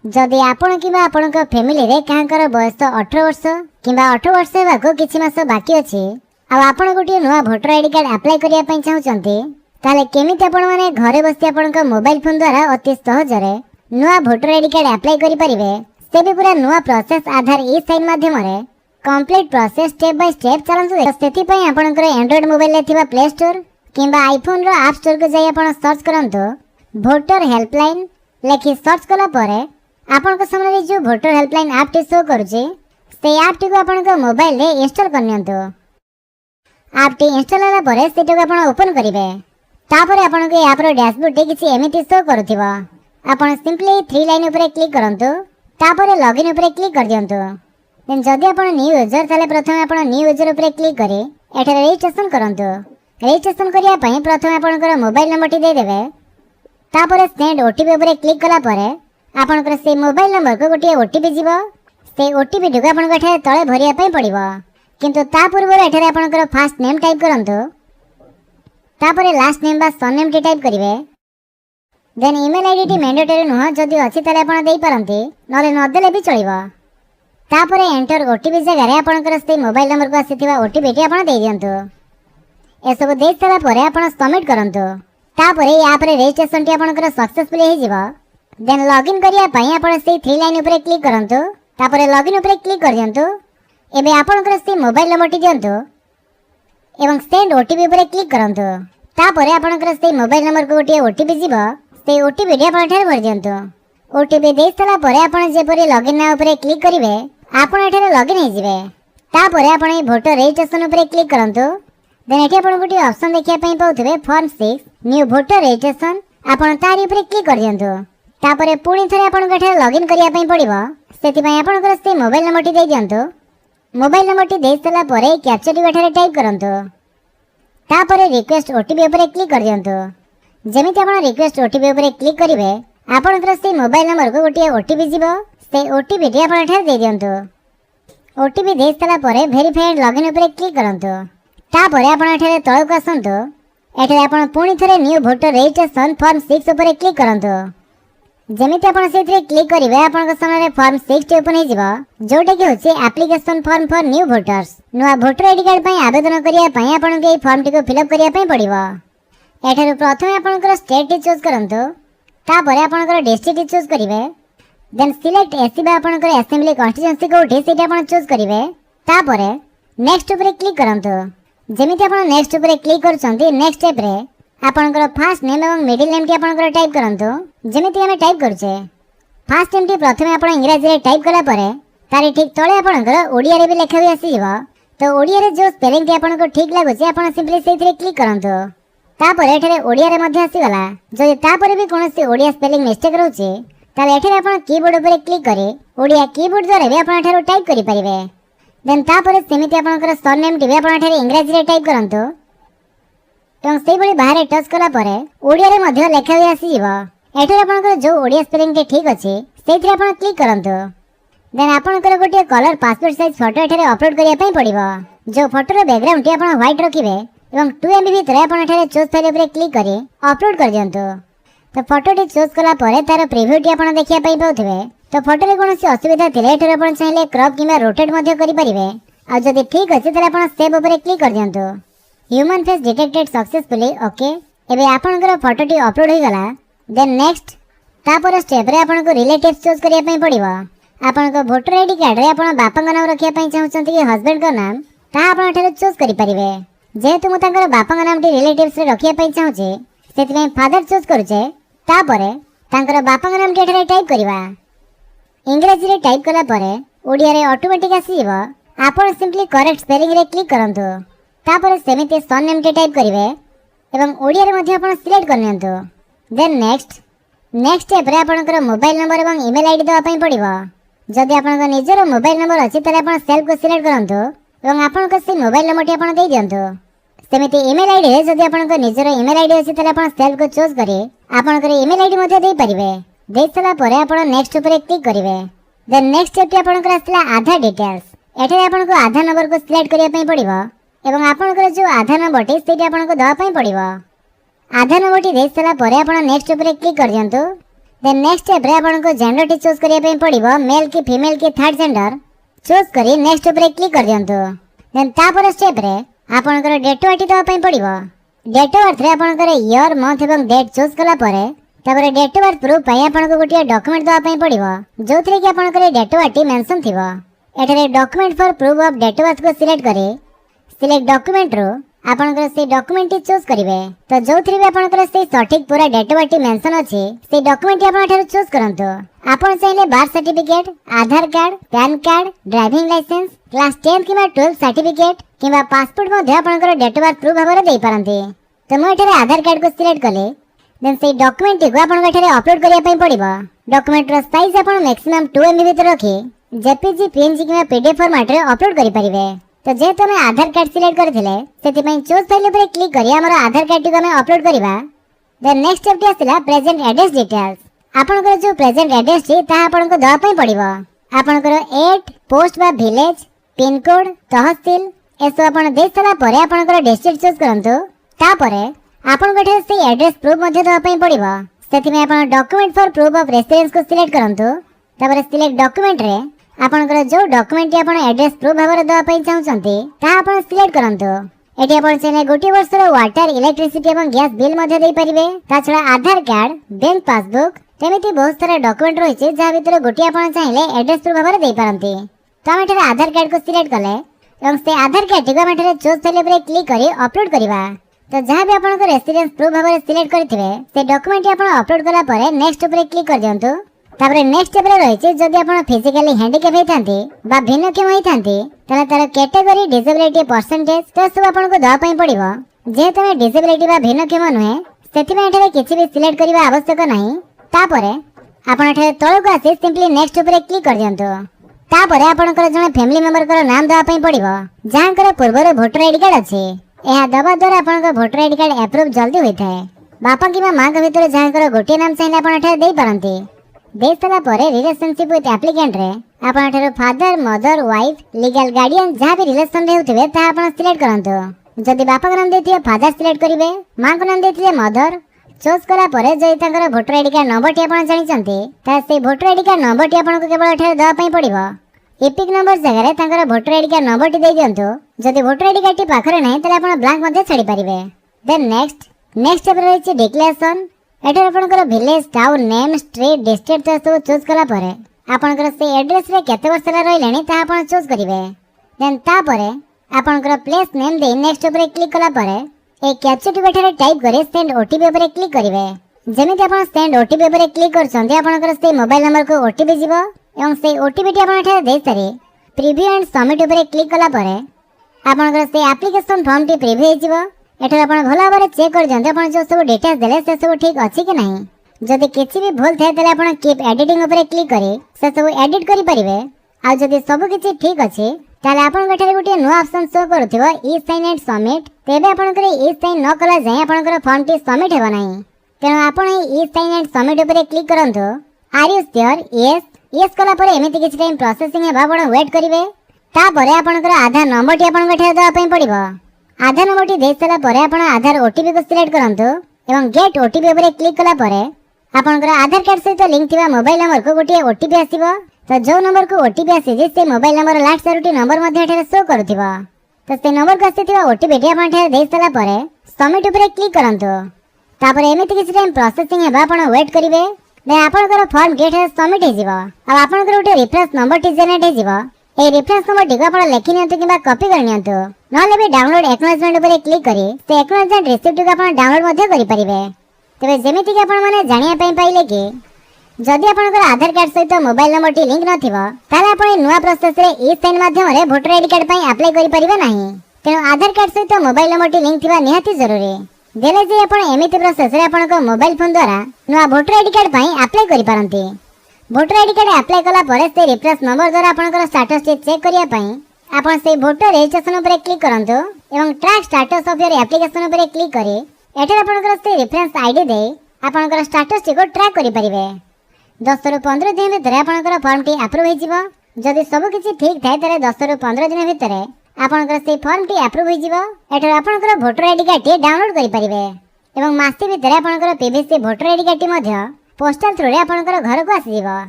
जदि आपण किबा आपणक फैमिली रे काहकर बयस 18 वर्ष किबा 18 वर्ष हेबाको किछि मास बाकी अछि आ आपण गोटे नुआ भोटर आईडी कार्ड अप्लाई करिया पई चाहुचंती ताले केमिति आपण माने घरे बसी आपणक मोबाइल फोन द्वारा अति सहज रे नुआ भोटर आईडी कार्ड अप्लाई करि परिबे से भी पूरा नुआ प्रोसेस आधार ई साइन माध्यम रे complete process step by step चलंतु। सेति पई आपणकर एंड्रॉइड मोबाइल रे थिबा प्ले स्टोर किबा आईफोन रो ऐप स्टोर को जाई आपण सर्च करंतु भोटर हेल्पलाइन लेखि सर्च कला परे आपनक सामने जो voter helpline app T show करूची से ऐप टी को आपनक मोबाइल रे इंस्टॉल करनियंतु। ऐप टी इंस्टॉल होला परे सेटा को आपण ओपन करिवे तापर आपनक ऐप रो डैशबोर्ड टी किछि एमिति शो करूथिबा आपण सिंपली थ्री लाइन ऊपर क्लिक करंतु तापर लॉगिन ऊपर क्लिक कर दियंतु। देन जदि आपण न्यू यूजर ताले प्रथम आपण न्यू यूजर ऊपर क्लिक करी एठा रजिस्ट्रेशन करंतु। रजिस्ट्रेशन करिया पई प्रथम आपनकर मोबाइल नंबर टी दे देबे तापर सेंड ओटीपी ऊपर क्लिक कला परे आपनकर से मोबाइल नंबर को गोटे ओटीपी जीवो से ओटीपी टी आपनकर एठा तळे भरिया पई पड़िबो किंतु ता पूर्व एठा आपनकर फर्स्ट नेम टाइप करंतु तापर लास्ट नेम बा सरनेम टी टाइप करिवे। देन ईमेल आईडी टी मैंडेटरी नुह जदि अछि ताले आपण देई परंती नले न देले भी चलिबो तापर एंटर ओटीपी जगह रे आपनकर से मोबाइल नंबर को आसीथिबा ओटीपी टी आपण देई दियंतु। ए सब देई सारा परे आपण सबमिट करंतु तापर या पर रजिस्ट्रेशन टी आपनकर सक्सेसफुली हे जिवो। देन लॉगिन करिया पई आपण से थ्री लाइन ऊपर क्लिक करंतु तापर लॉगिन ऊपर क्लिक कर दियंतु। एबे आपनकर से मोबाइल नंबर टी दियंतु एवं सेंड ओटीपी ऊपर क्लिक करंतु तापर आपनकर से मोबाइल नंबर को गोटे ओटीपी जीवो से ओटीपी टी आपण ठेर भर दियंतु। ओटीपी देई सारा परे आपण जेपरि लॉगिन नाउ ऊपर क्लिक करिवे आपण एठारे लॉगिन हे जिवे तापर आपण ए भोटर रजिस्ट्रेशन ऊपर क्लिक करंतु। देन एठी आपण गोटे ऑप्शन देखिया पई पाउथिबे फॉर्म 6 न्यू भोटर रजिस्ट्रेशन आपण तारी ऊपर क्लिक कर दियंतु तापर पुणी थरे आपण एठारे लॉगिन करिया पई पड़िबो सेति पई आपण कर से मोबाइल नंबर टी दे दियंतु। मोबाइल नंबर टी देई सला परे कैप्चा टी एठारे टाइप करंतु तापर रिक्वेस्ट ओटीपी ऊपर क्लिक कर दियंतु। जेमिति आपण रिक्वेस्ट ओटीपी ऊपर क्लिक करिवे आपण कर से मोबाइल नंबर को गोटे ओटीपी जीवो से ओटीपी टी आपण एठारे दे दियंतु। ओटीपी देई सला परे वेरीफाइड लॉगिन ऊपर क्लिक करंतु तापर आपण एठारे तळक आसंतु एठारे आपण पुणी थरे न्यू भोटर रजिस्ट्रेशन फॉर्म 6 ऊपर क्लिक करंतु। जेमिति आपण सेथरे क्लिक करिवे आपण सामने फॉर्म 6 टी ओपन हे जिवो जोटा कि होचे application form for new voters नुआ भोटर आईडी कार्ड पई आवेदन करिया पई आपण के फॉर्म टी को फिल अप करिया पई पड़िबो। एठारो प्रथम आपण स्टेट टी चूज करंतु तापर आपण डिस्ट्रिक्ट टी चूज करिवे। देन सिलेक्ट एसी बा आपण असेंबली कॉन्स्टिट्यूएंसी कोठी सेटा आपण चूज करिवे तापर नेक्स्ट ऊपर क्लिक करंतु। जेमिति आपण नेक्स्ट ऊपर क्लिक करछंती नेक्स्ट स्टेप रे आपनकर फर्स्ट नेम एवं मिडिल नेम टी आपनकर टाइप करंतु। जेमिति हमें टाइप करछे फर्स्ट नेम टी प्रथमे आपण इंग्लिश रे टाइप कला परे तारे ठीक तळे आपनकर ओडिया रे भी लेखा होई आसीबो तो ओडिया रे जो स्पेलिंग टी आपनको ठीक लागुचे आपण सिंपली सेथरे क्लिक करंतु तापर एठरे ओडिया रे मध्ये आसी गला जदि तापर भी कोनोसी ओडिया स्पेलिंग मिस्टेक रहउचे ताले एठरे आपण कीबोर्ड ऊपर क्लिक करे ओडिया कीबोर्ड द्वारा भी आपण एठरे टाइप करि परिबे। देन तापर सेमिति आपनकर सरनेम टी भी आपण एठरे इंग्लिश रे टाइप करंतु एवं से बड़ी बाहर टच कला परे ओडिया रे मध्ये लेखा होई आसी जिवो। एठरे आपनकर जो ओडिया स्पेलिंग टी ठीक अछि सेथरे आपण क्लिक करंतु। देन आपनकर गोटे कलर पासपोर्ट साइज फोटो एठरे अपलोड करिया पई पड़िबो। जो फोटो रो बैकग्राउंड टी आपण व्हाइट रखिबे एवं 2 MB भितर आपण एठरे चूज फाइल ऊपर क्लिक करी अपलोड कर दियंतु। तो फोटो टी चूज कला परे तार प्रीव्यू टी आपण देखिया पई पाउथिबे तो फोटो रे कोनोसी असुविधा थिले एठरे आपण चाहिले क्रॉप किबा रोटेट मध्ये करि परिबे आ जदि ठीक अछि ताले आपण सेव ऊपर क्लिक कर दियंतु। Human face detected successfully okay एबे आपनकर फोटो टी अपलोड होई गला। देन नेक्स्ट तापर स्टेप रे आपनको रिलेटिव्स चूज करिया पई पड़िबो। आपनको वोटर आईडी कार्ड रे आपण बापा नाम रखिया पई चाहउछंती कि हस्बैंड का नाम ता आपण एठारे चूज करि परिबे। जेहेतु मु तांकर बापा नाम टी रिलेटिव्स रे रखिया पई चाहउछे सेति पई फादर चूज करूछे तापर तांकर बापा नाम टी एठारे टाइप करिवा। इंग्लिश रे टाइप कला परे ओडिया रे ऑटोमेटिक आसीबो आपण सिंपली करेक्ट स्पेलिंग रे क्लिक करंतु तापर सेमिति सरनेम टी टाइप करिवे एवं ओडिया रे मध्ये आपण सिलेक्ट करनियंतु। देन नेक्स्ट स्टेप रे आपनकर मोबाइल नंबर एवं ईमेल आईडी देवा पई पड़िबो। जदि आपनकर निजर मोबाइल नंबर अछि तले आपण सेल्फ को सिलेक्ट करंतु एवं आपनकर से मोबाइल नंबर टी आपण देई दियंतु। सेमिति ईमेल आईडी रे जदि आपनकर निजर ईमेल आईडी अछि तले आपण सेल्फ को चूज करी आपनकर ईमेल आईडी मध्ये देई परिबे। देई सला परे आपण नेक्स्ट ऊपर क्लिक करिवे। देन नेक्स्ट स्टेप टी आपनकर आसला आधार डिटेल्स एठे आपनको आधार नंबर को सिलेक्ट करिया पई पड़िबो एवं आपनकर जो आधार नंबर टी सेटी आपनको दवा पई पड़िबो। आधार नंबर टी देई सला परे आपण नेक्स्ट ऊपर क्लिक कर दियंतु। देन नेक्स्ट स्टेप रे आपनको जेंडर टी चूज करिया पे पड़िबो मेल की फीमेल की थर्ड जेंडर चूज करी नेक्स्ट ऊपर क्लिक कर दियंतु। देन तापर स्टेप रे आपनकर डेट ऑफ बर्थ दवा पे पड़िबो। डेट ऑफ बर्थ रे आपनकर ईयर मंथ एवं डेट चूज कला परे तापर डेट ऑफ बर्थ प्रूफ पई आपनको गोटिया डॉक्यूमेंट दवा पे पड़िबो जोथरे कि आपनकर डेट ऑफ बर्थ मेंशन थिबो। एठरे document for proof of date of birth को सिलेक्ट करी सिलेक्ट डॉक्यूमेंट रो आपनकर से डॉक्यूमेंट चूज करिवे तो जोथरे भी आपनकर से सठिक पूरा डेट ऑफ बर्थ मेंशन अछि से डॉक्यूमेंट आपन ठर चूज करंतो। आपन चाहिले birth certificate Aadhaar card PAN card driving licence class 10 किबा 12 सर्टिफिकेट किबा पासपोर्ट मध्ये आपनकर डेट ऑफ बर्थ प्रूफ भाबरे देई पारंती। तो मैं एठरे आधार कार्ड को सिलेक्ट कले देन से डॉक्यूमेंट को आपन एठरे अपलोड करिया पई पड़िबो। डॉक्यूमेंट रो साइज आपन मैक्सिमम 2 MB भीतर रखी जेपीजी पीएनजी किबा पीडीएफ फॉर्मेट रे अपलोड करि परिबे। तो जेहेतु हमें आधार कार्ड सिलेक्ट करथिले सेति चूज फाइल पर क्लिक करी हमर आधार कार्ड को हमें अपलोड करिबा। देन नेक्स्ट स्टेप आसिला प्रेजेंट एड्रेस डिटेल्स। आपनकर जो प्रेजेंट एड्रेस छी ता आपनको दवा पई पड़िबो। आपनकर एट पोस्ट बा विलेज पिन कोड तहसील एसो आपन देख सला परे आपनकर डिस्ट्रिक्ट चूज करंतु। ता परे आपनकर ठे से एड्रेस प्रूफ मध्ये दवा पई पड़िबो। सेति में आपन document for proof of residence को सिलेक्ट करंतु। तापर सिलेक्ट डॉक्यूमेंट रे आपनकर जो डॉक्यूमेंट आपण एड्रेस प्रूफ भाବରେ दवा ପାଇଁ ଚାହୁଁଛନ୍ତି ତାହା ଆପଣ ସିଲେକ୍ଟ କରନ୍ତୁ। एटी आपण चाहे गोटे वर्षर वाटर इलेक्ट्रिसिटी और गैस बिल मध्ये देई परिबे। ता छडा आधार कार्ड बैंक पासबुक तेमिति बहुत सारा डॉक्यूमेंट रहिছে जा भीतर गोटे आपण चाहिले एड्रेस प्रूफ भाବରେ देई पारंती। तो हम एठारे आधार कार्ड को सिलेक्ट कले एवं से आधार कार्ड को हम एठारे चूज फाइल पर क्लिक करी अपलोड करिबा। तो जहां भी आपन रेसिडेंस प्रूफ भाବରେ सिलेक्ट करथिबे से डॉक्यूमेंट आपण अपलोड कला परे नेक्स्ट ऊपर क्लिक कर दियंतु। तापर नेक्स्ट स्टेप रे रहिছে जदि आपण फिजिकली हैंडिकैप हेतांती बा भिन्नक्षम हेतांती तले तार कैटेगरी डिसेबिलिटी परसेंटेज तो सब आपण को दवा पई पड़िबो। जे तमे डिसेबिलिटी बा भिन्नक्षम नहे सेति में एठारे किछि भी सिलेक्ट करिबा आवश्यक नाही। तापरे आपण एठारे तळ को आसी सिंपली नेक्स्ट ऊपर क्लिक कर दियंतु। तापरे आपनकर जने फैमिली मेंबर कर नाम दवा पई पड़िबो जांकर पूर्वर वोटर आईडी कार्ड अछि। एहा दबा द्वारा आपनकर वोटर आईडी कार्ड अप्रूव जल्दी होइथाय। बापा किबा मां के भीतर जांकर गोटे नाम चाहे आपण एठारे देई पारंती। देश सला परे रिलेशनशिप विथ एप्लिकेंट रे आपण ठरो father mother wife legal guardian जहां भी रिलेशन रे होथिबे ता आपण सिलेक्ट करंतो। जदि बापा के नाम देथिए फादर सिलेक्ट करिवे मां के नाम देथिए मदर चूज कला परे जई ताकर वोटर आईडी कार्ड नंबर टी आपण जानि चंती ता से वोटर आईडी कार्ड नंबर टी आपण को केवल एठारे दवा पई पड़िबो। एपिक नंबर जगह रे ताकर वोटर आईडी कार्ड नंबर टी देई दियंतो। जदि वोटर आईडी कार्ड टी पाखरे नाही तले आपण ब्लैंक मध्ये छाडी परिबे। देन नेक्स्ट स्टेप रे छि डिक्लेरेशन। एठर आपनकर village town name street district तो सब चूज कला परे आपनकर से एड्रेस रे केते वर्ष ला रहिलेनी ता आपण चूज करिवे। देन ता परे आपनकर प्लेस नेम दे नेक्स्ट ऊपर क्लिक कला परे ए कैप्चर टी बेठरे टाइप करे सेंड ओटीपी ऊपर क्लिक करिवे। जेमिति आपण सेंड ओटीपी ऊपर क्लिक करछन्ते आपनकर से मोबाइल नंबर को ओटीपी जीवो एवं से ओटीपी टी आपण एठरे देई सारी प्रीव्यू एंड सबमिट ऊपर क्लिक कला परे आपनकर से एप्लीकेशन फॉर्म टी प्रीव्यू हे जीवो। एठर आपण भला बारे चेक कर जंते आपण जो सब डिटेल्स देले से सब ठीक अछि कि नहीं। जदि किछि भी भूल थाए तले आपण कीप एडिटिंग ऊपर क्लिक करी से सब एडिट करि परिबे। आ जदि सब किछि ठीक अछि ताले आपण गठरे गोटे नुवा ऑप्शन शो करथिबो ई साइन एंड सबमिट। तेबे आपण करे ई साइन न कला जाय आपण कर फॉर्म टी सबमिट हेबो नाही। तेनो आपण ई साइन एंड सबमिट ऊपर क्लिक करंतो। आर यू श्योर यस कला परे एमिति किछि टाइम प्रोसेसिंग हेबा आपण वेट करिवे। ता परे आपण कर आधार नंबर टी आपण गठरे दवा पई पड़िबो। आधार नंबर टी देई सला परे आपण आधार ओटीपी को सिलेक्ट करंतो एवं गेट ओटीपी ऊपर क्लिक कला परे आपनकर आधार कार्ड सहित लिंक थिबा मोबाइल नंबर को गोटे ओटीपी आसीबो। तो जो नंबर को ओटीपी आसी जे से mobile number last Charoti number मध्ये एठारे शो करथिबो। तो से नंबर को आसीथिबा ओटीपी टी आपण एठारे देई सला परे सबमिट ऊपर क्लिक करंतो। तापर एमिति किछि टाइम प्रोसेसिंग हेबा आपण वेट करिवे। ने आपनकर फॉर्म गेट सबमिट हे जिवो। अब आपनकर गोटे रेफरेंस नंबर टी जनरेट हे जिवो। ए रेफरेंस नंबर टी आपण लेखि नियंतु किबा कॉपी कर नियंतु नहले भी डाउनलोड एक्नॉलेजमेंट ऊपर क्लिक करी से एक्नॉलेजमेंट रिसिप्ट को आपण डाउनलोड मध्ये करि परिबे। तबे जेमिति कि आपण माने जानिया पई पाइले कि जदि आपनकर आधार कार्ड सहित मोबाइल नंबर टी लिंक नथिबो ताले आपण नुवा प्रोसेस रे ई साइन माध्यम रे वोटर आईडी कार्ड पई अप्लाई करि परिबे नाही। तेनो आधार कार्ड सहित मोबाइल नंबर टी लिंक थिबा निहाती जरूरी। देले जे आपण एमिति प्रोसेस रे आपनकर मोबाइल फोन द्वारा नुवा वोटर आईडी कार्ड पई अप्लाई करि पारंती। वोटर आईडी कार्ड अप्लाई कला परे से रिफ्रेश नंबर द्वारा आपनकर स्टेटस चेक करिया पई आपण से वोटर रजिस्ट्रेशन ऊपर क्लिक करंतो एवं track status of your application ऊपर क्लिक करी एठर आपनकर से रेफरेंस आईडी दे आपनकर स्टेटस को ट्रैक करि परिबे। 10 रु 15 दिन भीतर आपनकर फॉर्म टी अप्रूव हे जिवो। जदि सब किछि ठीक थाए तरे 10 रु 15 दिन भीतर आपनकर से फॉर्म टी अप्रूव हे जिवो। एठर आपनकर voter ID card T download करि परिबे एवं मासे भीतर आपनकर PVC voter ID card T मध्ये ପୋଷ୍ଟାଲ ଥ୍ରୁରେ ଆପଣଙ୍କର ଘରକୁ ଆସିଯିବ।